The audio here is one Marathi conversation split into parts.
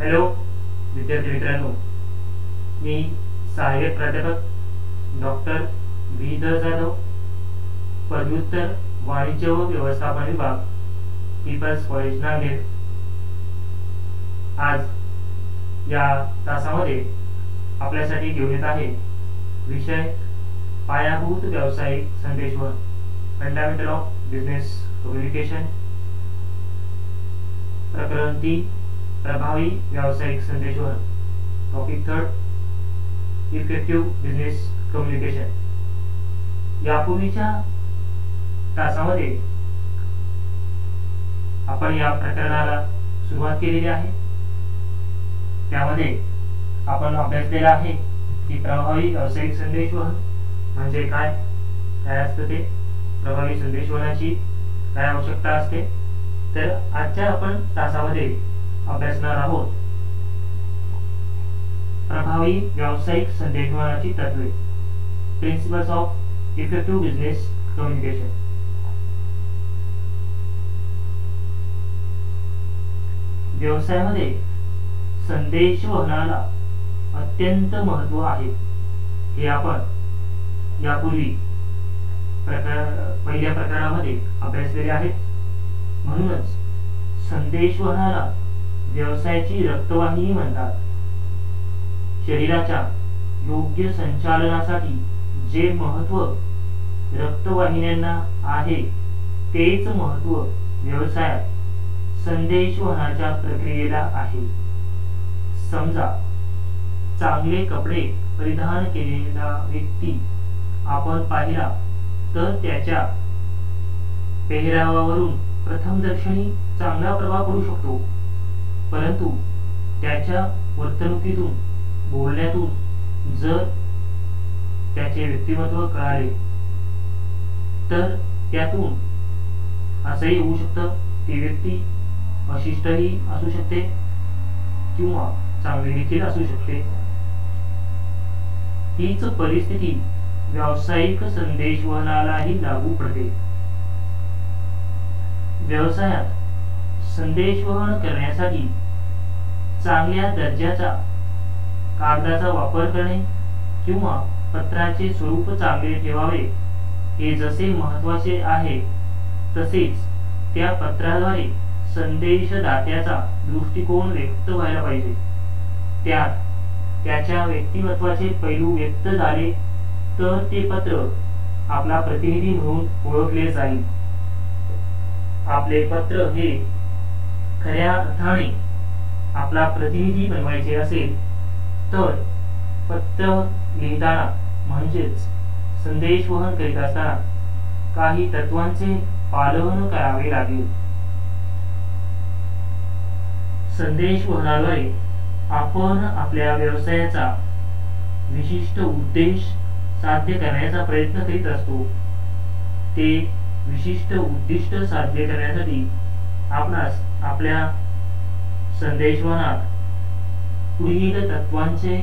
हॅलो विद्यार्थी मित्रांनो, मी सहाय्यक प्राध्यापक डॉक्टर विधर जाधव, पदव्युत्तर वाणिज्य व व्यवस्थापन विभाग, पीपल्स कॉलेज नांदेड। आज या तासामध्ये आपल्यासाठी घेऊन येत आहे विषय पायाभूत व्यावसायिक संदेशवहन, फंडामेंटल ऑफ बिझनेस कम्युनिकेशन, प्रकरण 3 प्रभावी व्यावसायिक संदेशवहन, टॉपिक 3 इफेक्टिव्ह बिझनेस कम्युनिकेशन। यापूर्वीच्या तासामध्ये आपण या प्रकरणाला सुरुवात केलेली आहे। त्यामध्ये आपण अभ्यासलेला आहे की प्रभावी व्यावसायिक संदेशवहन म्हणजे काय असतं, ते प्रभावी संदेशवहनाची काय आवश्यकता असते। तर आजच्या आपण तासामध्ये अभ्यासणार आहोत प्रभावी व्यावसायिक संदेशवहनाची तत्त्वे, principles of effective business communication. व्यवसायामध्ये संदेशवहनाला अत्यंत महत्त्व आहे, हे आपण यापूर्वी पहिल्या प्रकरणामध्ये अभ्यासलेले आहेत। म्हणूनच संदेशवहनाला व्यवसायाची रक्तवाहिनी म्हणतात। शरीराच्या योग्य संचालनासाठी जे महत्त्व रक्तवाहिन्यांना आहे, तेच महत्त्व व्यवसायात संदेशवहनाच्या प्रक्रियेला आहे। समजा चांगले कपडे परिधान केलेला व्यक्ती आपण पाहिला तर त्याच्या पेहरावावरून प्रथमदर्शनी चांगला प्रभाव पडू शकतो, परंतु त्याच्या वर्तणुकीतून, बोलण्यातून जर त्याचे व्यक्तिमत्व कळाले तर त्यातून असंही होऊ शकतं ती व्यक्ती अशिष्टही असू शकते किंवा चांगली देखील असू शकते। हीच परिस्थिती व्यावसायिक संदेशवहनालाही लागू पडते। व्यवसायात संदेशवहन करण्यासाठी चांगल्या दर्जाचा कागदाचा वापर करणे किंवा पत्राचे स्वरूप चांगले ठेवावे हे जसे महत्त्वाचे आहे, तसेच त्या पत्राद्वारे संदेशदात्याचा दृष्टिकोन व्यक्त व्हायला पाहिजे। त्यात त्याच्या व्यक्तिमत्वाचे पैलू व्यक्त झाले तर ते पत्र आपला प्रतिनिधी म्हणून ओळखले जाईल। आपले पत्र हे खऱ्या अर्थाने आपला प्रतिनिधी बनवायचे असेल तर पत्र लिहिताना म्हणजेच संदेशवहन करीत असताना काही तत्वांचे पालन करावे लागेल। संदेशवहनाद्वारे आपण आपल्या व्यवसायाचा विशिष्ट उद्देश साध्य करण्याचा प्रयत्न करीत असतो। ते विशिष्ट उद्दिष्ट साध्य करण्यासाठी आपणास आपल्या संदेशवहनात पुढील तत्वांचे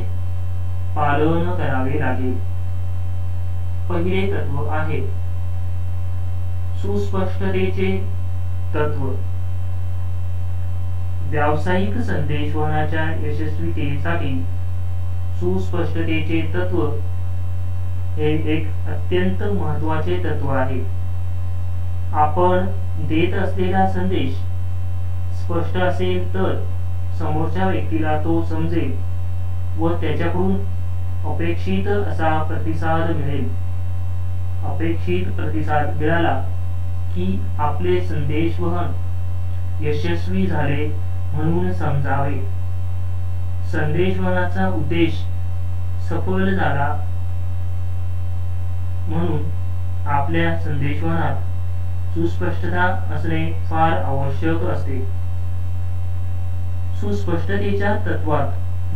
पालन करावे लागेल। पहिले तत्व आहे सुस्पष्टतेचे तत्व। व्यावसायिक संदेशवहनाच्या यशस्वीतेसाठी सुस्पष्टतेचे तत्व हे एक अत्यंत महत्त्वाचे तत्व आहे। आपण देत असलेला संदेश स्पष्ट असेल तर समोरच्या व्यक्तीला तो समजेल व त्याच्याकडून अपेक्षित असा प्रतिसाद मिळेल। अपेक्षित प्रतिसाद मिळाला की आपले संदेशवहन यशस्वी झाले म्हणून समजावे। संदेशवहनाचा उद्देश सफल झाला म्हणून आपल्या संदेशवहनात सुस्पष्टता असणे फार आवश्यक असते। सुस्पष्टतेच्या तत्वात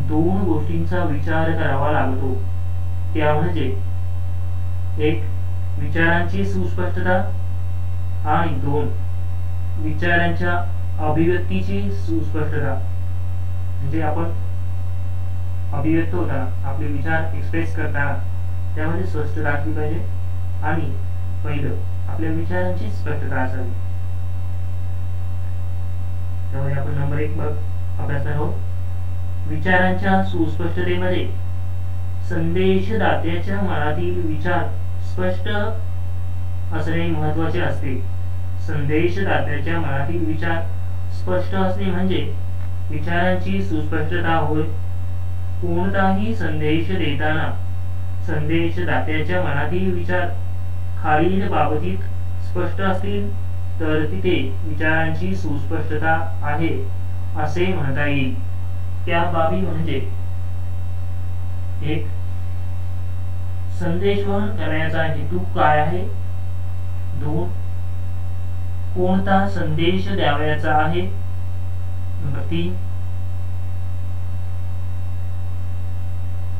दोन गोष्टींचा विचार करावा लागतो, त्या म्हणजे एक विचारांची सुस्पष्टता आणि 2 विचारांच्या अभिव्यक्तीची सुस्पष्टता। म्हणजे आपण अभिव्यक्त होताना आपले विचार एक्सप्रेस करताना त्यामध्ये स्पष्टता असली पाहिजे आणि पहिलं आपल्या विचारांची स्पष्टता असावी। त्यामुळे आपण नंबर 1 अभ्यासणार आहोत विचारांच्या सुस्पष्टतेमध्ये संदेशदात्याच्या मनातील विचार स्पष्ट असणे महत्वाचे असते. संदेशदात्याच्या मनातील विचार स्पष्ट असणे म्हणजे विचारांची सुस्पष्टता होय. कोणताही संदेश देताना संदेशदात्याच्या मनातील विचार खालील बाबतीत स्पष्ट असतील तर तिथे विचारांची सुस्पष्टता आहे असे म्हणता येईल. त्या बाबी म्हणजे: 1. संदेशवहन करण्याचा हेतू काय आहे. 2. कोणता संदेश द्यावयाचा आहे. 3.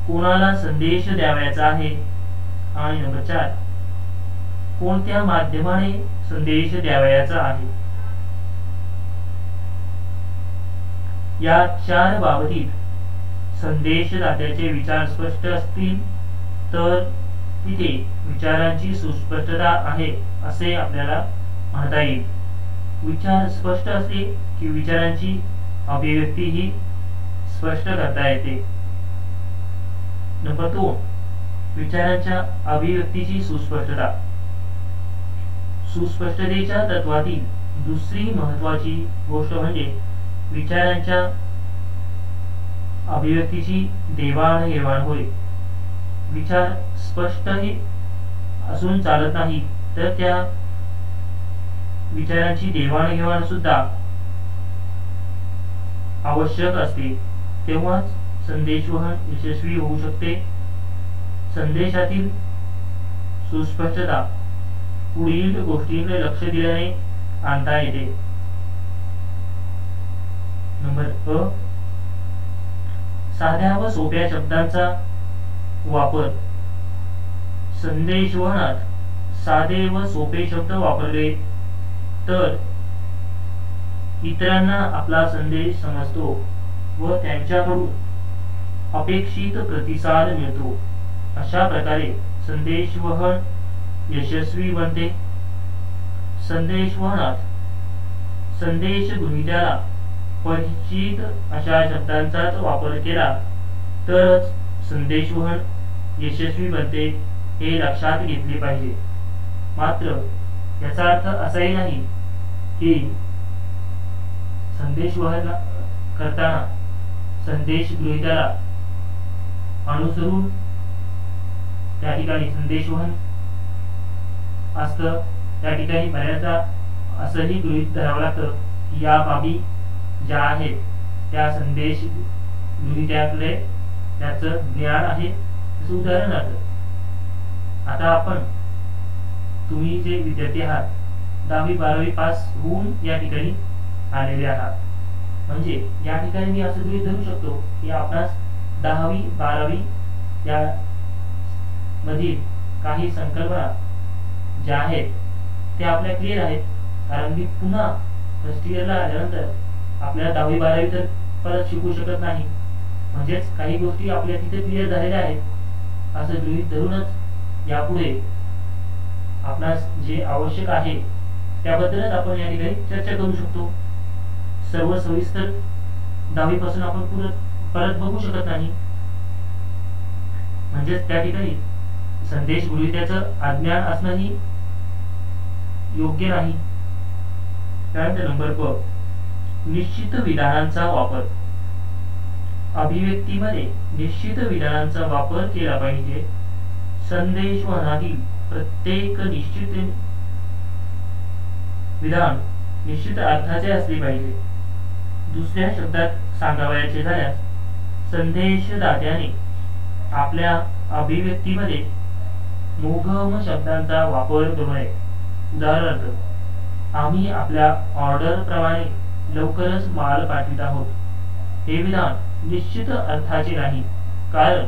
कोणाला संदेश द्यावयाचा आहे. आणि 4. कोणत्या माध्यमाने संदेश द्यावयाचा आहे. या 4 बाबतीत संदेशदात्याचे विचार स्पष्ट असतील तर तिथे विचारांची सुस्पष्टता आहे असे आपल्याला म्हणता येईल. विचार स्पष्ट असले की विचारांची अभिव्यक्ती ही स्पष्ट करता येते. नंबर 2. विचारांच्या अभिव्यक्तीची सुस्पष्टता. सुस्पष्टतेच्या तत्वातील दुसरी महत्वाची गोष्ट म्हणजे विचारांच्या अभिव्यक्तीची देवाणघेवाण होय. विचार स्पष्टही असून चालत नाही तर त्या विचारांची देवाणघेवाण सुद्धा आवश्यक असते, तेव्हाच संदेशवहन यशस्वी होऊ शकते. संदेशातील सुस्पष्टता पुढील गोष्टींकडे लक्ष दिल्याने आणता येते. नंबर अ. साध्या व सोप्या शब्दांचा वापर. संदेशवहनात साधे व सोपे शब्द वापरले तर इतरांना आपला संदेश समजतो व त्यांच्याकडून अपेक्षित प्रतिसाद मिळतो. अशा प्रकारे संदेशवहन यशस्वी बनते. संदेशवहनात संदेश गृहीत्याला परिचित अशा शब्दांचाच वापर केला तरच संदेशवहन यशस्वी बनते हे लक्षात घेतले पाहिजे. मात्र याचा अर्थ असाही नाही की संदेशवहन करताना संदेश गृहीत्याला अनुसरून त्या ठिकाणी संदेशवहन असतं. त्या ठिकाणी बऱ्याचदा असंही गृहीत धरावं लागतं की या बाबी ज्या आहेत त्या संदेश गृहीत्याकडे त्याचं ज्ञान आहे. उदाहरणार्थ आता आपण तुम्ही जे विद्यार्थी आहात 10वी 12वी पास होऊन या ठिकाणी आलेले आहात, म्हणजे या ठिकाणी मी असं गृहीत धरू शकतो की आपणास 10वी 12वी या मधील काही संकल्पना ज्या आहेत त्या आपल्या क्लिअर आहेत. कारण मी पुन्हा फर्स्ट इयरला आल्यानंतर आपल्याला 10वी 12वी तर परत शिकू शकत नाही, म्हणजेच काही गोष्टी आपल्या तिथे क्लिअर झालेल्या आहेत असं गृहीत धरूनच यापुढे आपणास जे आवश्यक आहे त्याबद्दलच आपण या ठिकाणी चर्चा करू शकतो. सर्व सविस्तर 10वी पासून आपण परत बघू शकत नाही, म्हणजेच त्या ठिकाणी संदेश गृहीत्याचं अज्ञान असणंही योग्य नाही. त्यानंतर नंबर ब. निश्चित विधानांचा वापर. अभिव्यक्तीमध्ये निश्चित विधानांचा वापर केला पाहिजे. संदेशवहनातील प्रत्येक निश्चित विधान निश्चित अर्थाचे असले पाहिजे. दुसऱ्या शब्दात सांगावयाचे झाल्यास संदेशदात्याने आपल्या अभिव्यक्तीमध्ये मोघम शब्दांचा वापर करू नये. उदाहरणार्थ आम्ही आपल्या ऑर्डर प्रमाणे लवकरच माल पाठवित आहोत हे विधान निश्चित अर्थाचे नाही, कारण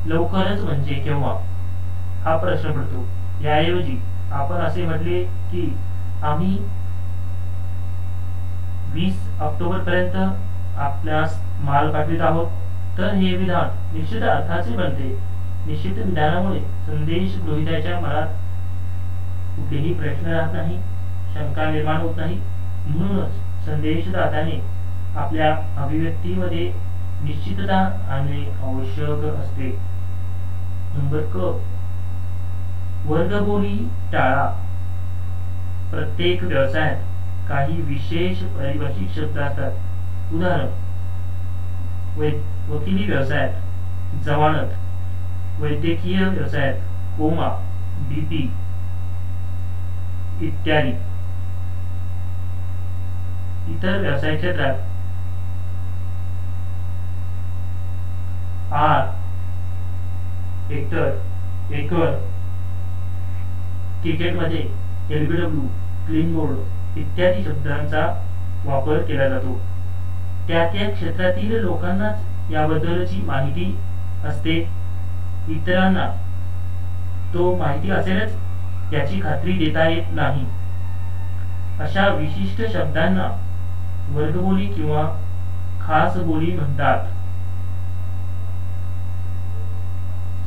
लवकरच म्हणजे केव्हा हा प्रश्न पडतो. याऐवजी आपण असे म्हटले की आम्ही 20 ऑक्टोबर पर्यंत आपल्यास माल पाठवित आहोत, तर हे विधान निश्चित अर्थाचे बनते. निश्चित विधानामुळे संदेश गृहीत्याच्या मनात कुठलेही प्रश्न राहत नाही, शंका निर्माण होत नाही. म्हणूनच संदेशदात्याने आपल्या अभिव्यक्तीमध्ये निश्चितता आणणे आवश्यक असते. नंबर क, वर्गबोली टाळा. प्रत्येक व्यवसायात काही विशेष पारिभाषिक शब्द असतात. उदाहरण, वकिली व्यवसायात जमानत, वैद्यकीय व्यवसायात कोमा, BP इत्यादी. इतर व्यवसाय क्षेत्रात आर, हेक्टर, एकर, क्रिकेटमध्ये LBW, क्लीन बोर्ड इत्यादी शब्दांचा वापर केला जातो. त्या त्या क्षेत्रातील लोकांनाच याबद्दलची माहिती असते. इतरांना तो माहिती असेलच याची खात्री देता येत नाही. अशा विशिष्ट शब्दांना वर्गबोली किंवा खास बोली म्हणतात.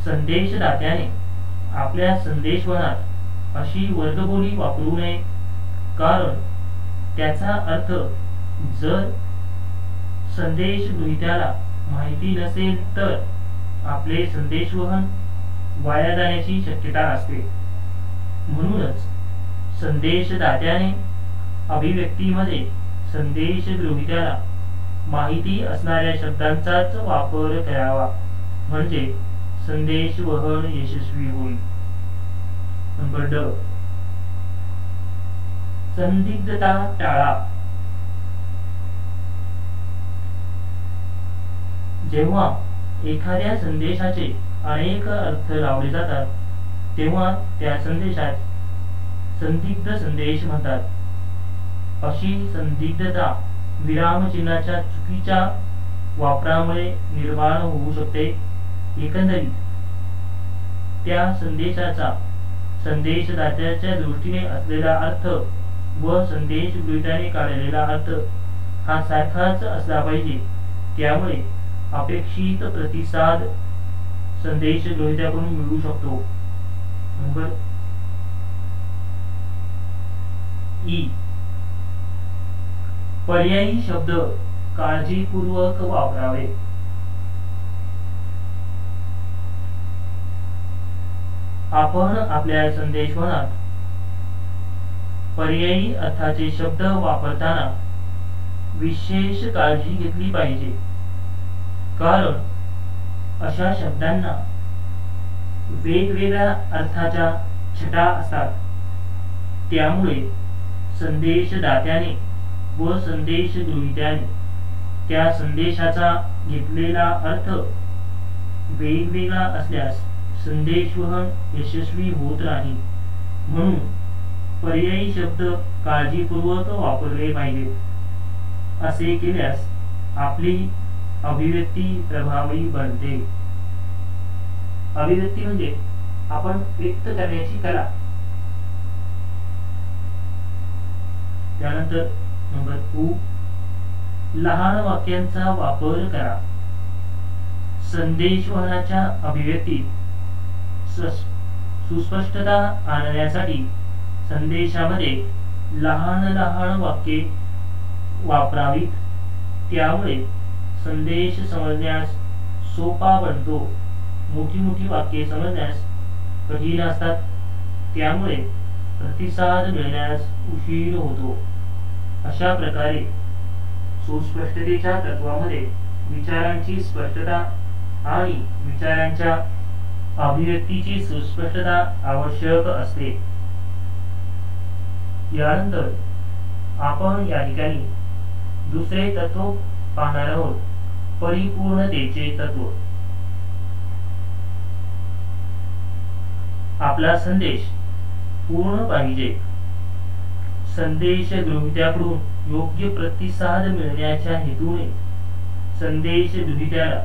संदेशदात्याने आपल्या संदेशवहनात अशी वर्गबोली वापरू नये, कारण त्याचा अर्थ जर संदेश गृहीत्याला माहिती नसेल तर आपले संदेशवहन वाया जाण्याची शक्यता असते. म्हणूनच संदेशदात्याने अभिव्यक्तीमध्ये संदेश गृहीत्याला माहिती असणाऱ्या शब्दांचाच वापर करावा, म्हणजे संदेशवहन यशस्वी होईल. नंबर ड, संदिग्धता टाळा. जेव्हा एखाद्या संदेशाचे अनेक अर्थ लावले जातात तेव्हा त्या संदेशात संदिग्ध संदेश म्हणतात. अशी संदिग्धता विरामचिन्हाच्या चुकीच्या वापरामुळे निर्माण होऊ शकते. एकंदरीत त्या संदेशाचा संदेशदात्याच्या दृष्टीने असलेला अर्थ व संदेश गृहीत्याने काढलेला अर्थ हा सारखाच असला पाहिजे. त्यामुळे अपेक्षित प्रतिसाद संदेश गृहीत्याकडून मिळू शकतो. नंबर ई, पर्यायी शब्द काळजीपूर्वक वापरावे. आपण आपल्या संदेशवहनात पर्यायी अर्थाचे शब्द वापरताना विशेष काळजी घेतली पाहिजे, कारण अशा शब्दांना वेगवेगळ्या अर्थाच्या छटा असतात. त्यामुळे संदेशदात्याने व संदेश गृहीत्याने त्या संदेशाचा घेतलेला अर्थ वेगवेगळा असल्यास संदेशवहन यशस्वी होत नाही. म्हणून पर्यायी शब्द काळजीपूर्वक वापरले पाहिजेत. असे केल्यास आपली अभिव्यक्ती प्रभावी बनते. अभिव्यक्ती म्हणजे आपण व्यक्त करण्याची कला. त्यानंतर नंबर उ, लहान वाक्यांचा वापर करा. संदेशवहनाच्या अभिव्यक्तीत सुस्पष्टता आणण्यासाठी संदेशामध्ये लहान लहान वाक्ये वापरावीत. त्यामुळे संदेश समजण्यास सोपा बनतो. मोठी मोठी वाक्ये समजण्यास कठीण असतात. त्यामुळे प्रतिसाद मिळण्यास उशीर होतो. अशा प्रकारे सुस्पष्टतेच्या तत्वामध्ये विचारांची स्पष्टता आणि विचारांच्या अभिव्यक्तीची सुस्पष्टता आवश्यक असते. यानंतर आपण या ठिकाणी दुसरे तत्व पाहणार आहोत, परिपूर्णतेचे तत्व. आपला संदेश पूर्ण पाहिजे. संदेश गृहीत्याकडून योग्य प्रतिसाद मिळण्याच्या हेतूने संदेश गृहीत्याला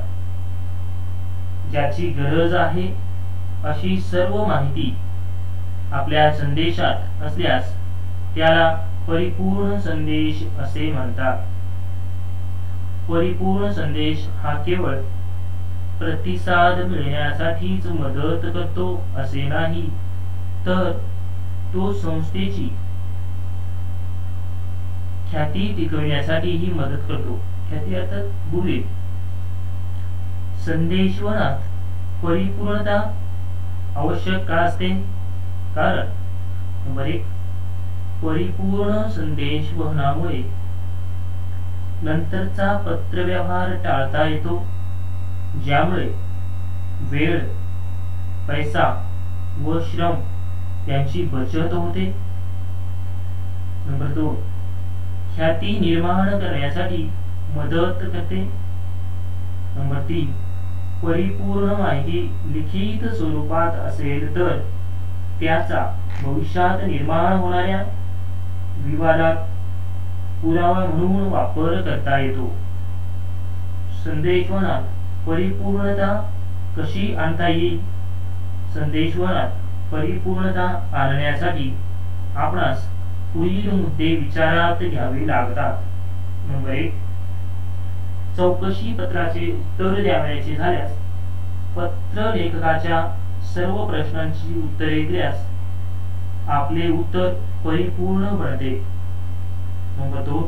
ज्याची गरज आहे अशी सर्व माहिती आपल्या संदेशात असल्यास त्याला परिपूर्ण संदेश असे म्हणतात. परिपूर्ण संदेश हा केवळ प्रतिसाद मिळण्यासाठीच मदत करतो असे नाही, तर तो संस्थेची ख्याती टिकविण्यासाठीही मदत करतो. ख्याती अर्थात गुणविल. संदेशवहनात परिपूर्णता आवश्यक का असते? कारण नंबर 1, परिपूर्ण संदेश वहनामुळे नंतरचा पत्रव्यवहार टाळता येतो, ज्यामुळे वेळ, पैसा व श्रम यांची बचत होते. नंबर 2, ख्याती निर्माण करण्यासाठी मदत करते. नंबर 3, परिपूर्ण माहिती लिखित स्वरूपात असेल तर त्याचा भविष्यात निर्माण होणाऱ्या विवादात पुरावा म्हणून वापर करता येतो. संदेशवहनात परिपूर्णता कशी आणता येईल? संदेशवहनात परिपूर्णता आणण्यासाठी आपणास पुढील मुद्दे विचारात घ्यावे लागतात. नंबर 1, चौकशी पत्राचे उत्तर द्यावयाचे झाल्यास पत्र लेखकाच्या सर्व प्रश्नांची उत्तरे दिल्यास आपले उत्तर परिपूर्ण बनते. नंबर 2,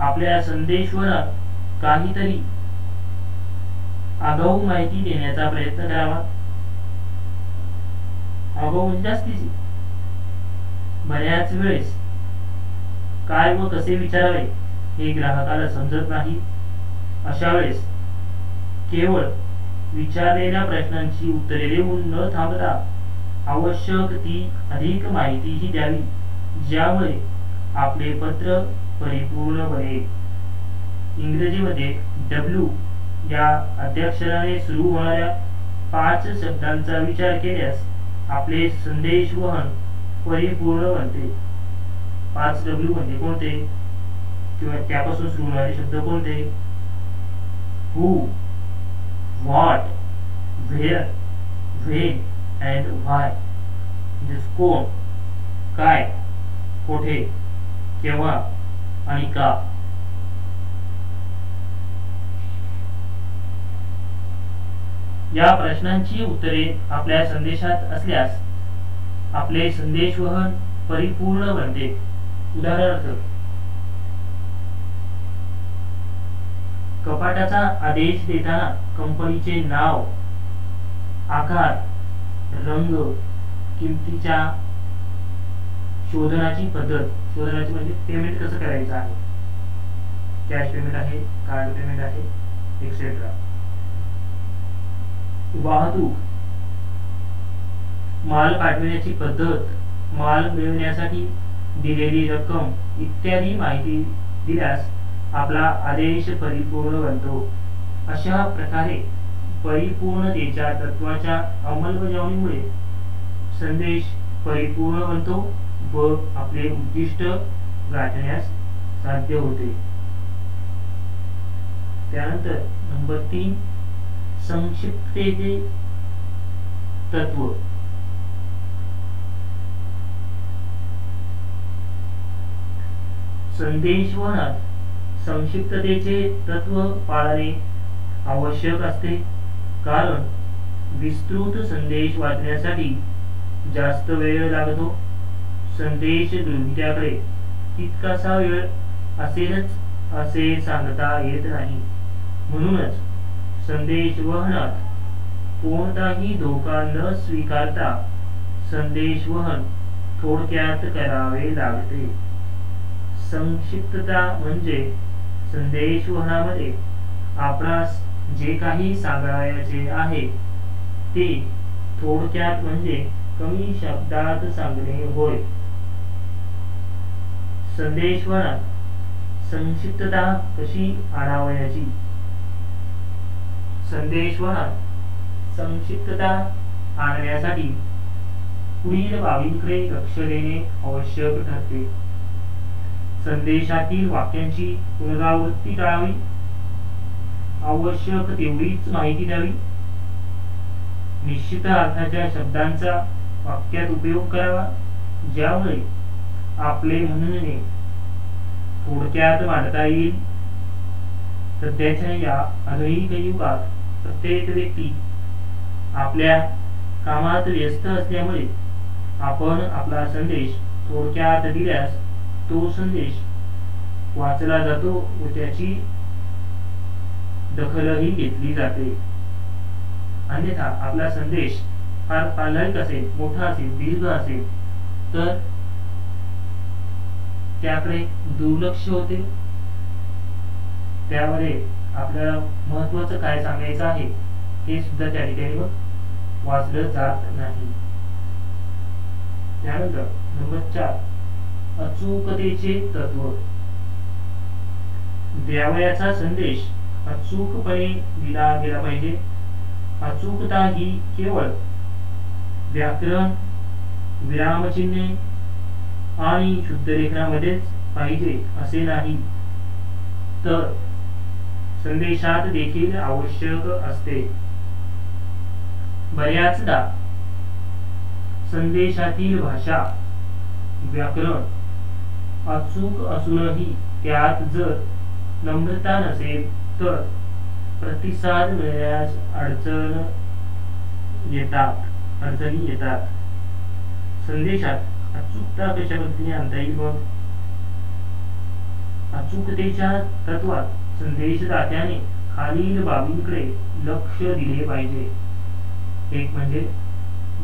आपल्या संदेशवहनात काहीतरी आगाऊ माहिती देण्याचा प्रयत्न करावा. आगाऊ म्हणजे जास्तीची. बऱ्याच वेळेस काय व कसे विचारावे हे ग्राहकाला समजत नाही. अशा वेळेस केवळ विचारलेल्या प्रश्नांची उत्तरे देऊन न थांबता आवश्यक ती अधिक माहितीही द्यावी, ज्यामुळे आपले पत्र परिपूर्ण बनेल. इंग्रजीमध्ये W या अध्यक्षराने सुरू होणाऱ्या 5 शब्दांचा विचार केल्यास आपले संदेशवहन परिपूर्ण बनते. 5 W म्हणजे कोणते किंवा त्यापासून सुरू होणारे शब्द कोणते? Who, what, where, when and why. म्हणजे कोण, काय, कोठे, केव्हा आणि का. या प्रश्नांची उत्तरे आपल्या संदेशात असल्यास आपले संदेशवहन परिपूर्ण बनते. उदाहरणार्थ, कपाटाचा आदेश देताना कंपनीचे नाव, आकार, रंग, किमतीच्या शोधनाची पद्धत, शोधनाची म्हणजे पेमेंट कसं करायचं आहे, कॅश पेमेंट आहे, कार्ड पेमेंट आहे, एक्सेट्रा. वाहतूक, माल पाठविण्याची पद्धत, माल मिळवण्यासाठी दिलेली रक्कम इत्यादी माहिती दिल्यास आपला आदेश परिपूर्ण बनतो. अशा प्रकारे परिपूर्णतेच्या तत्वाच्या अंमलबजावणीमुळे संदेश परिपूर्ण बनतो व आपले उद्दिष्ट गाठण्यास साध्य होते. त्यानंतर नंबर 3, संक्षिप्ततेचे तत्व. संदेशवहनात संक्षिप्ततेचे तत्व पाळणे आवश्यक असते, कारण विस्तृत संदेश वाचण्यासाठी जास्त वेळ लागतो. संदेश ग्रहित्याकडे तितकासा वेळ असेलच असे सांगता येत नाही. म्हणूनच संदेशवहनात कोणताही धोका न स्वीकारता संदेशवहन थोडक्यात करावे लागते. संक्षिप्तता म्हणजे संदेशवहनामध्ये आपणास जे काही सांगायचे आहे ते थोडक्यात म्हणजे कमी शब्दात सांगणे होय. संदेशवहनात संक्षिप्तता कशी आणावयाची? संदेशवहनात संक्षिप्तता आणण्यासाठी पुढील बाबींकडे लक्ष देणे आवश्यक ठरते. संदेशातील वाक्यांची पुनरावृत्ती टाळावी, आवश्यक तेवढीच माहिती द्यावी, निश्चित अर्थाच्या शब्दांचा वाक्यात उपयोग करावा, ज्यामुळे आपले म्हणणे थोडक्यात मांडता येईल. सध्याच्या या आधुनिक युगात प्रत्येक व्यक्ती आपल्या कामात व्यस्त असल्यामुळे आपण आपला संदेश थोडक्यात दिल्यास तो संदेश वाचला जातो व त्याची दखलही घेतली जाते. अन्यथा आपला संदेश फार प्रामाणिक असेल, मोठा असेल, दीर्घ असेल तर त्याकडे दुर्लक्ष होते. त्यामध्ये आपल्याला महत्वाचं काय सांगायचं आहे हे सुद्धा त्या ठिकाणी वाचलं जात नाही. त्यानंतर नंबर 4 अचूकतेचे तत्व. द्यावयाचा संदेश अचूकपणे दिला गेला पाहिजे. अचूकता ही केवळ व्याकरण, विरामचिन्हे आणि शुद्धलेखनामध्येच पाहिजे असे नाही, तर संदेशात देखील आवश्यक असते. बऱ्याचदा संदेशातील भाषा, व्याकरण अचूक असूनही त्यात जर नम्रता नसेल तर प्रतिसाद मिळण्यास अडचणी येतात. संदेशात अचूकता कशा पद्धतीने आणता येईल? मग अचूकतेच्या तत्वात संदेशदात्याने खालील बाबींकडे लक्ष दिले पाहिजे. एक म्हणजे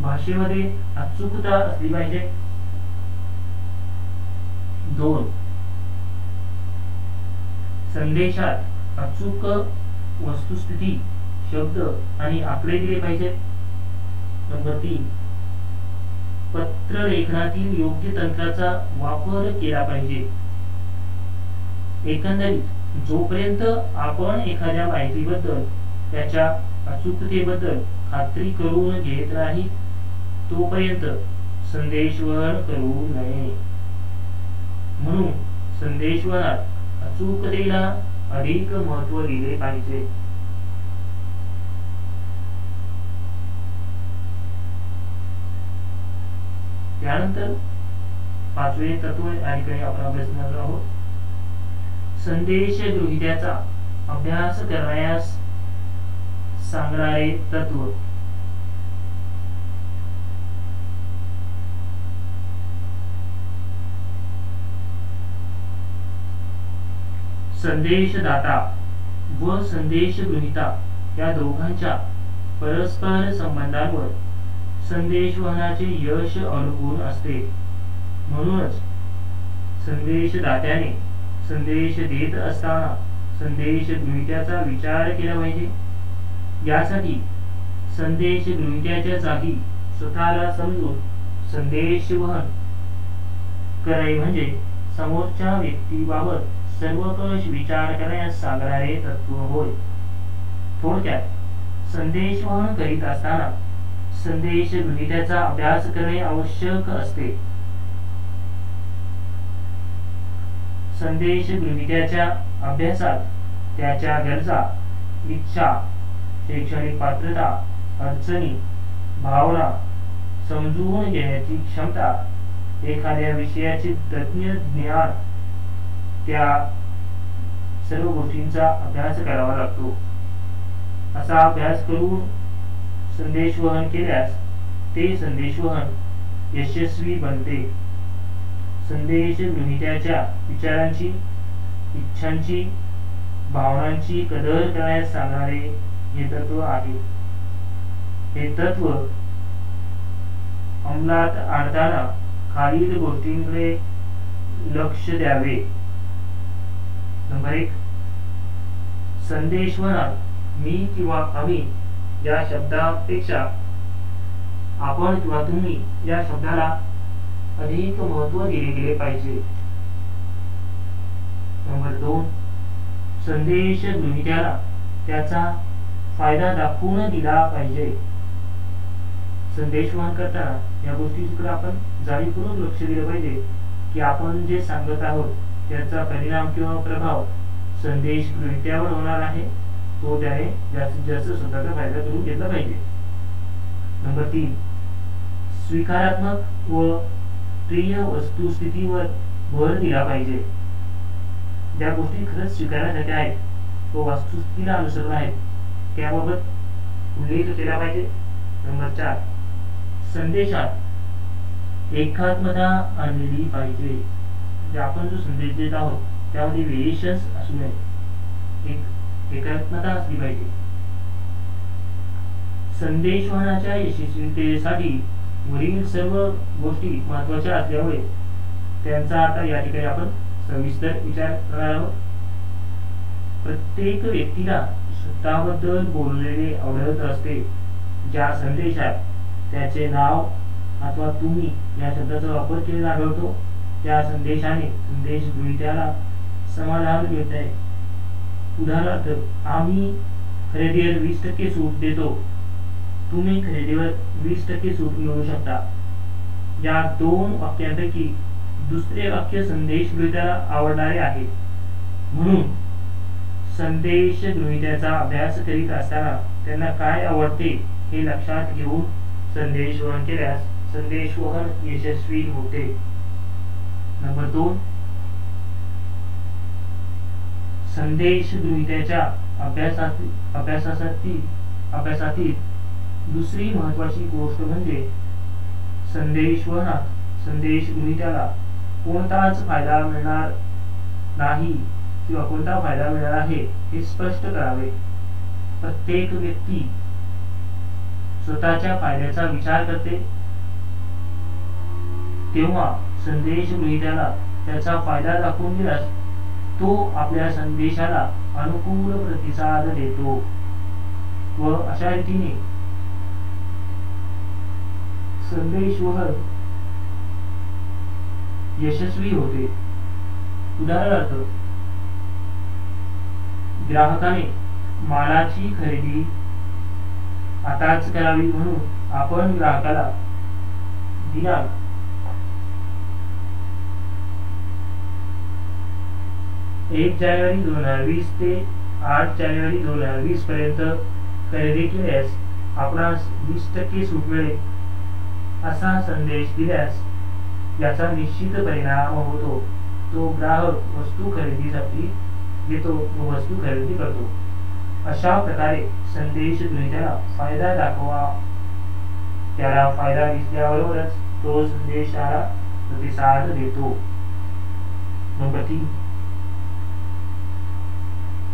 भाषेमध्ये अचूकता असली पाहिजे. 2 संदेशात अचूक वस्तुस्थिती, शब्द आणि आकडे दिले पाहिजेत. नंबर 3 पत्रलेखनातील योग्य तंत्राचा वापर केला पाहिजे. एकंदरीत जोपर्यंत आपण एखाद्या माहितीबद्दल, त्याच्या अचूकतेबद्दल खात्री करून घेत नाही तोपर्यंत संदेशवहन करू नये. म्हणून संदेशवहनात अचूकतेला अधिक महत्त्व दिले पाहिजे. त्यानंतर 5वे तत्व या ठिकाणी आपण अभ्यासणार आहोत. संदेश गृहीत्याचा अभ्यास करण्यास सांगणारे तत्व. संदेशदाता व संदेश गृहीता या दोघांच्या परस्पर संबंधांवर संदेशवहनाचे यश अवलंबून असते. म्हणूनच संदेशदात्याने संदेश देत असताना संदेश गृहीत्याचा विचार केला पाहिजे. यासाठी संदेश गृहीत्याच्या जागी स्वतःला समजून संदेशवहन करणे म्हणजे समोरच्या व्यक्तीबाबत सर्वकष विचार करण्यास सांगणारे तत्व होय. थोडक्यात संदेशवहन करीत असताना संदेश गृहीत्याचा अभ्यास करणे आवश्यक असते. संदेश गृहीत्याच्या अभ्यासात त्याच्या गरजा, इच्छा, शैक्षणिक पात्रता, अडचणी, भावना समजून घेण्याची क्षमता, एखाद्या विषयाचे तज्ञ ज्ञान, त्या सर्व गोष्टींचा अभ्यास करावा लागतो. असा अभ्यास करून संदेशवहन केल्यास ते संदेशवहन यशस्वी बनते. संदेश गृहीत्याच्या विचारांची, इच्छांची, भावनांची कदर करण्यास सांगणारे हे तत्व आहे. हे तत्व अंमलात आणताना खालील गोष्टींकडे लक्ष द्यावे. नंबर 1 संदेशवहनात मी किंवा आम्ही या शब्दापेक्षा आपण किंवा तुम्ही या शब्दाला अधिक महत्त्व दिले गेले पाहिजे. नंबर 2 संदेश गृहीत्याला त्याचा फायदा दाखवून दिला पाहिजे. संदेशवहन करताना या गोष्टीकडे आपण जाणीवपूर्वक लक्ष दिलं पाहिजे की आपण जे सांगत आहोत त्याचा परिणाम किंवा प्रभाव संदेश गृहीत्यावर होणार आहे, तो त्याने जास्तीत जास्त स्वतःचा फायदा करून घेतला पाहिजे. नंबर 3 स्वीकारात्मक व प्रिय वस्तुस्थितीवर भर दिला पाहिजे. ज्या गोष्टी खरंच स्वीकारण्यासारख्या आहेत व वस्तुस्थितीला अनुसरून आहेत त्याबाबत उल्लेख केला पाहिजे. नंबर 4 संदेशात एकात्मता आणली पाहिजे. म्हणजे आपण जो संदेश देत आहोत त्यामध्ये व्हेरिएशन्स असू नये. एकात्मता असली पाहिजे. संदेशवहनाच्या यशस्वीतेसाठी वरील सर्व गोष्टी महत्त्वाच्या असल्यामुळे त्यांचा आता या ठिकाणी आपण सविस्तर विचार करणार आहोत. प्रत्येक व्यक्तीला स्वतःबद्दल बोललेले आवडत असते. ज्या संदेशात त्याचे नाव अथवा तुम्ही या शब्दाचा वापर केलेला आढळतो त्या संदेशाने संदेश गृहीत्याला समाधान मिळते. उदाहरणार्थ, आम्ही खरेदीवर 20% सूट देतो, तुम्ही खरेदीवर 20% सूट मिळवू शकता. या दोन वाक्यांपैकी दुसरे वाक्य संदेश गृहीत्याला आवडणारे आहे. म्हणून संदेश गृहीत्याचा अभ्यास करीत असताना त्यांना काय आवडते हे लक्षात घेऊन संदेशवहन केल्यास संदेशवहन यशस्वी होते. नंबर 2, संदेश गृहीत्याच्या अभ्यासातील दुसरी महत्त्वाची गोष्ट म्हणजे संदेशवहनात संदेश गृहीत्याला कोणताच फायदा मिळणार नाही किंवा कोणता फायदा मिळणार आहे हे स्पष्ट करावे. प्रत्येक व्यक्ती स्वतःच्या फायद्याचा विचार करते, तेव्हा संदेश गृहीत्याला त्याचा फायदा दाखवून दिल्यास तो आपल्या संदेशाला अनुकूल प्रतिसाद देतो व अशा रीतीने संदेशवहन यशस्वी होते. उदाहरणार्थ, ग्राहकाने मालाची खरेदी आताच करावी म्हणून आपण ग्राहकाला दिनांक 1 जानेवारी 2020 ते 8 जानेवारी 2020 पर्यंत खरेदी केल्यास आपणास 20% सूट मिळेल असा संदेश दिल्यास याचा निश्चित परिणाम होतो. तो ग्राहक वस्तू खरेदीसाठी घेतो व वस्तू खरेदी करतो. अशा प्रकारे संदेश गृहीत्याला फायदा दाखवा. त्याला फायदा दिसल्याबरोबरच तो संदेशाला प्रतिसाद देतो. नंबर 3,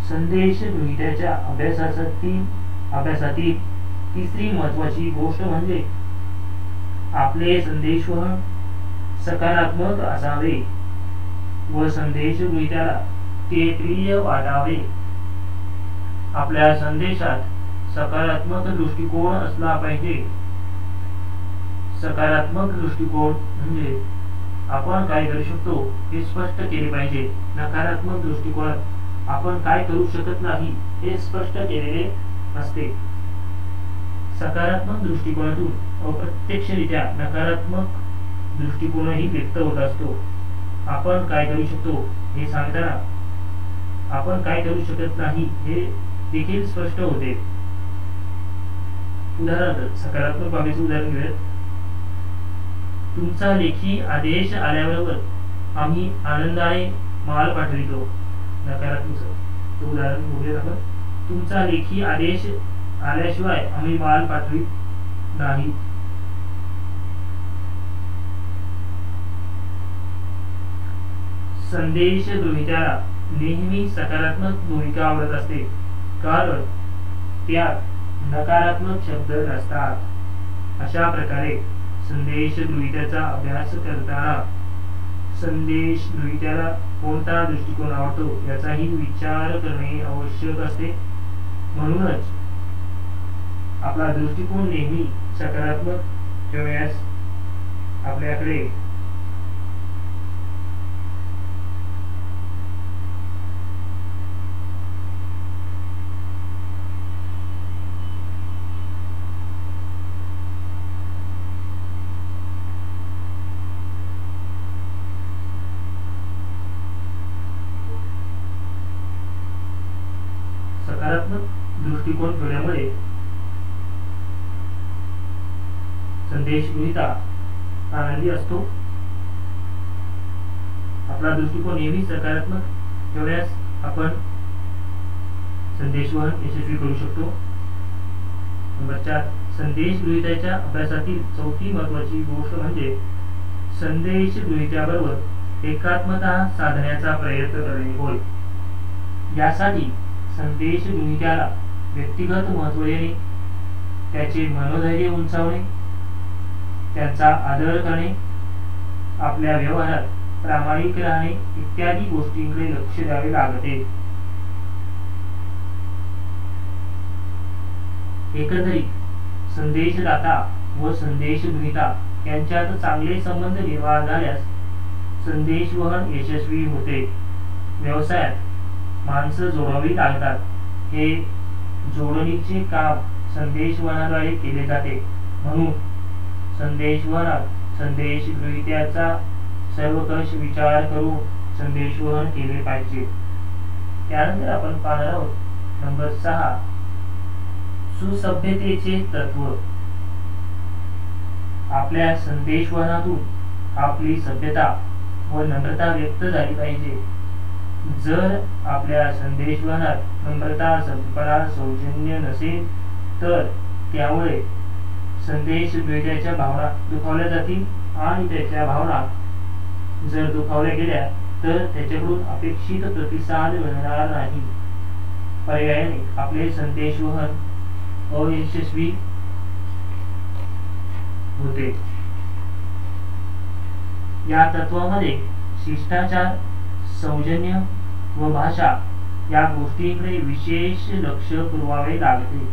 संदेश गृहीत्याच्या अभ्यासातील तिसरी महत्त्वाची गोष्ट म्हणजे आपले संदेशवहन सकारात्मक असावे व संदेश गृहीत्याला ते प्रिय वाटावे. आपल्या संदेशात सकारात्मक दृष्टिकोन असला पाहिजे. सकारात्मक दृष्टिकोन म्हणजे आपण काय करू शकतो हे स्पष्ट केले पाहिजे. नकारात्मक दृष्टिकोनात आपण काय करू शकत नाही हे स्पष्ट केलेले असते. सकारात्मक दृष्टिकोनातून अप्रत्यक्षरित्या नकारात्मक दृष्टिकोनही व्यक्त होत असतो. आपण काय करू शकतो हे सांगताना आपण काय करू शकत नाही हे देखील स्पष्ट होते. उदाहरणार्थ, सकारात्मक बाबीचे उदाहरण घेऊयात. तुमचा लेखी आदेश आल्याबरोबर आम्ही आनंदाने माल पाठवितो. नकारात्मक उदाहरण बघूयात आपण. तुमचा लेखी आदेश आल्याशिवाय आम्ही माल पाठवित नाही. संदेश गृहीत्याला नेहमी सकारात्मक भूमिका आवडत असते, कारण त्यात नकारात्मक शब्द नसतात. अशा प्रकारे संदेश गृहीत्याचा अभ्यास करताना संदेश गृहीत्याला कोणता दृष्टिकोन आवडतो याचाही विचार करणे आवश्यक असते. म्हणूनच आपला दृष्टिकोन नेहमी सकारात्मक ठेवण्यास आपल्याकडे सकारात्मक दृष्टिकोन ठेवल्यामुळे संदेश गृहीता आनंदी असतो. आपला दृष्टिकोन नेहमी सकारात्मक ठेवल्यास आपण संदेशवहन यशस्वी करू शकतो. नंबर 4, संदेश गृहीत्याच्या अभ्यासातील चौथी महत्त्वाची गोष्ट म्हणजे संदेश गृहीत्याबरोबर एकात्मता साधण्याचा प्रयत्न करणे होय. यासाठी संदेश गृहीत्याला व्यक्तिगत महत्त्व देणे, त्याचे मनोधैर्य उंचावणे, त्यांचा आदर करणे, आपल्या व्यवहारात प्रामाणिक राहणे इत्यादी गोष्टींकडे लक्ष द्यावे लागते. एकंदरीत संदेशदाता व संदेश गृहीता यांच्यात चांगले संबंध निर्माण झाल्यास संदेशवहन यशस्वी होते. व्यवसायात माणसं जोडावी लागतात. हे जोडणीचे काम संदेशवहनाद्वारे केले जाते. म्हणून संदेशवहनात संदेश गृहीत्याचा सर्वकष विचार करून संदेशवहन केले पाहिजे. त्यानंतर आपण पाहणार आहोत नंबर 6, सुसभ्यतेचे तत्व. आपल्या संदेशवहनातून आपली सभ्यता व नम्रता व्यक्त झाली पाहिजे. जर आपल्या संदेशवहनात नम्रता, सभ्यपणा, सौजन्य नसेल तर त्यामुळे संदेश गृहीत्याच्या भावना दुखावल्या जातील आणि त्याच्या भावना जर दुखावल्या गेल्या तर त्याच्याकडून अपेक्षित प्रतिसाद मिळणार नाही. पर्यायाने आपले संदेशवहन अयशस्वी होते. या तत्वामध्ये शिष्टाचार, सौजन्य व भाषा या गोष्टींकडे विशेष लक्ष पुरवावे लागते.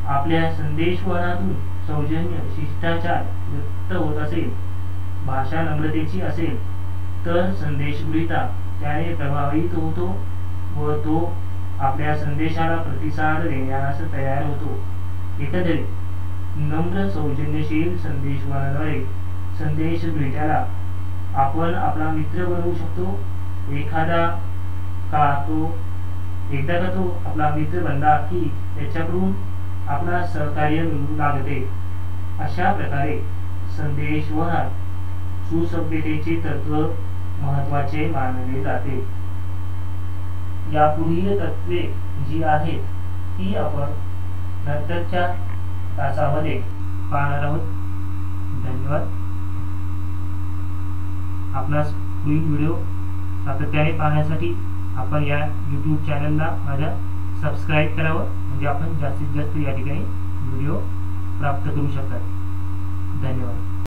आपल्या संदेशवहनातून सौजन्य, शिष्टाचार व्यक्त होत असेल, भाषा नम्रतेची असेल तर संदेश गृहीता त्याने प्रभावित होतो व तो आपल्या संदेशाला प्रतिसाद देण्यास तयार होतो. एकंदरीत नम्र, सौजन्यशील संदेशवहनाद्वारे संदेश गृहीत्याला आपण आपला मित्र बनवू शकतो. एकदा का तो आपला मित्र बनला की त्याच्याकडून आपला सहकार्य मिळू लागते. अशा प्रकारे संदेशवहनात सुसभ्यतेचे तत्व महत्त्वाचे मानले जाते. यापुढील तत्वे जी आहेत ती आपण नंतरच्या तासामध्ये पाहणार आहोत. धन्यवाद. आपणास पुढील व्हिडिओ सातत्याने पाहण्यासाठी आपण या YouTube चॅनलला माझ्या सबस्क्राईब करावं, म्हणजे आपण जास्तीत जास्त या ठिकाणी व्हिडिओ प्राप्त करू शकता. धन्यवाद.